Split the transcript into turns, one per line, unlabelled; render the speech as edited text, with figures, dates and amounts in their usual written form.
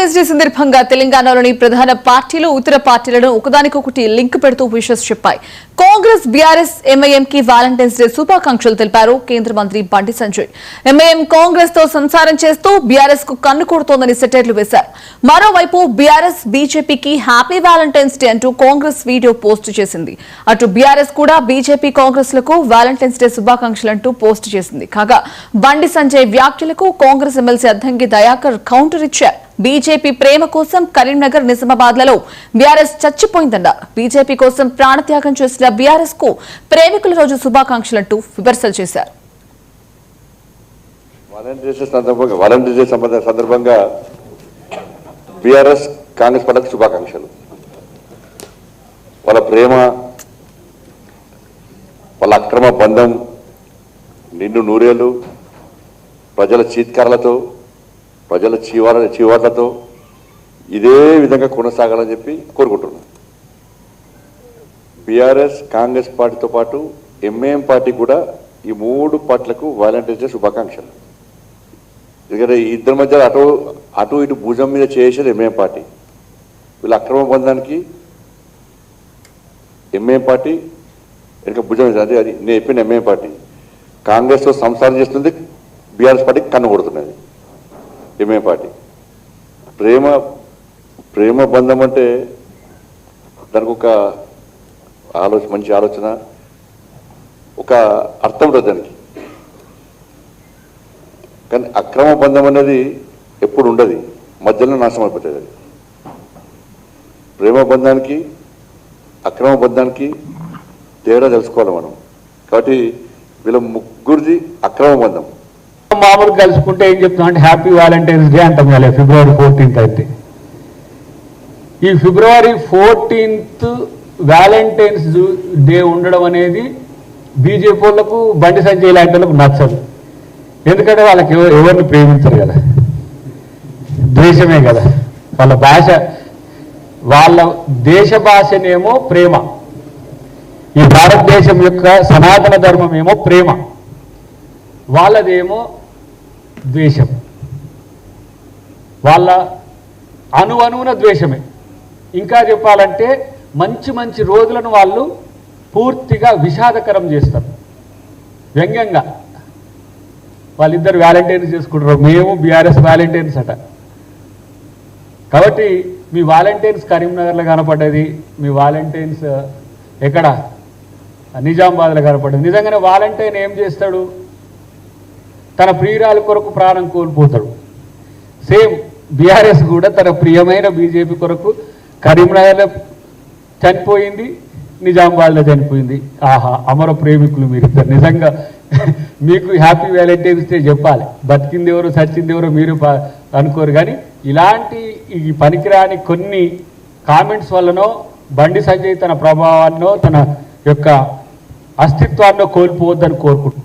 Valentine's day సందర్భంగా తెలంగాణలోని ప్రధాన పార్టీలు ఇతర పార్టీలను ఒకదానికొకటి లింక్ పెడుతూ విషెస్ చెప్పాయి. కాంగ్రెస్, బీఆర్ఎస్, ఎంఐఎం కి వ్యాలంటైన్స్ డే శుభాకాంక్షలు తెలిపారు కేంద్ర మంత్రి బండి సంజయ్. ఎంఐఎం కాంగ్రెస్ తో సంసారం చేస్తూ బీఆర్ఎస్ కు కన్ను కొడుతోందని సెటైర్లు వేశారు. మరోవైపు బీఆర్ఎస్ బీజేపీకి హ్యాపీ వ్యాలంటైన్స్ డే అంటూ కాంగ్రెస్ వీడియో పోస్ట్ చేసింది. అటు బీఆర్ఎస్ కూడా బీజేపీ, కాంగ్రెస్ లకు వ్యాలంటైన్స్ డే శుభాకాంక్షలంటూ పోస్ట్ చేసింది. కాగా బండి సంజయ్ వ్యాఖ్యలకు కాంగ్రెస్ ఎమ్మెల్సీ అద్దంకి దయాకర్ కౌంటర్ ఇచ్చారు. బీజేపీ ప్రేమ కోసం కరీంనగర్, నిజామాబాద్లలో బీఆర్ఎస్ చచ్చిపోయిందన్నారు. బీజేపీ కోసం ప్రాణత్యాగం చేసిన బీఆర్ఎస్ కు ప్రేమికుల రోజు శుభాకాంక్షలంటూ విమర్శలు చేశారు.
వాలంటీర్స్ డే సందర్భంగా బీఆర్ఎస్, కాంగ్రెస్ పార్టీకి శుభాకాంక్షలు. వాళ్ళ ప్రేమ, వాళ్ళ అక్రమ బంధం నిండు నూరేళ్లు ప్రజల చీత్కారాలతో, ప్రజల చీవాట్లతో ఇదే విధంగా కొనసాగాలని చెప్పి కోరుకుంటున్నాం. బీఆర్ఎస్, కాంగ్రెస్ పార్టీతో పాటు ఎంఐఎం పార్టీ కూడా ఈ మూడు పార్టీలకు వాలంటీర్స్ డే శుభాకాంక్షలు. ఎందుకంటే ఇద్దరి మధ్య అటు ఇటు భుజం మీద చేసేది ఎంఐఎం పార్టీ. వీళ్ళ అక్రమ బంధానికి ఎంఐఎం పార్టీ వెనక భుజం మీద, అది నేను చెప్పిన ఎంఐఎం పార్టీ కాంగ్రెస్తో సంసారం చేస్తుంది, బీఆర్ఎస్ పార్టీకి కన్ను కొడుతున్నది ఎంఐఎం పార్టీ. ప్రేమ బంధం అంటే దానికి ఒక మంచి ఆలోచన, ఒక అర్థం ఉంటుంది దానికి. కానీ అక్రమ బంధం అనేది ఎప్పుడు ఉండదు, మధ్యలో నాశనం అయిపోతుంది. అది ప్రేమ బంధానికి, అక్రమ బంధానికి తేడా తెలుసుకోవాలి మనం. కాబట్టి వీళ్ళ ముగ్గురిది అక్రమ బంధం.
మామూలు కలుసుకుంటే ఏం చెప్తాం అంటే హ్యాపీ వాలంటైన్స్ డే అంటాం కదా, ఫిబ్రవరి 14th అయితే. ఈ ఫిబ్రవరి 14th వ్యాలంటైన్స్ డే ఉండడం అనేది బీజేపీ వాళ్ళకు, బండి సంజయ్ లాంటి వాళ్ళకు నచ్చదు. ఎందుకంటే వాళ్ళకి ఎవరిని ప్రేమించరు కదా, ద్వేషమే కదా వాళ్ళ భాష. వాళ్ళ దేశ భాషనేమో ప్రేమ, ఈ భారతదేశం యొక్క సనాతన ధర్మం ఏమో ప్రేమ, వాళ్ళదేమో ద్వేషం. వాళ్ళ అణువున ద్వేషమే. ఇంకా చెప్పాలంటే మంచి మంచి రోజులను వాళ్ళు పూర్తిగా విషాదకరం చేస్తారు, వ్యంగ్యంగా. వాళ్ళిద్దరు వ్యాలంటైన్స్ చేసుకుంటారు, మేము బీఆర్ఎస్ వ్యాలంటైన్స్ అట. కాబట్టి మీ వాలంటైన్స్ కరీంనగర్లో కనపడ్డది, మీ వాలంటైన్స్ ఎక్కడ నిజామాబాద్లో కనపడ్డది. నిజంగానే వాలంటైన్ ఏం చేస్తాడు? తన ప్రియురాల కొరకు ప్రాణం కోల్పోతాడు. సేమ్ బీఆర్ఎస్ కూడా తన ప్రియమైన బీజేపీ కొరకు కరీంనగర్లో చనిపోయింది, నిజామాబాద్లో చనిపోయింది. ఆహా, అమర ప్రేమికులు మీరిద్దరు. నిజంగా మీకు హ్యాపీ వ్యాలంటైన్స్ డే చెప్పాలి. బతికింది ఎవరు, చచ్చింది ఎవరు మీరు అనుకోరు. కానీ ఇలాంటి ఈ పనికిరాని కొన్ని కామెంట్స్ వల్లనో బండి సంజయ్ తన ప్రభావాన్నో తన యొక్క అస్తిత్వాన్నో కోల్పోవద్దని కోరుకుంటున్నాను.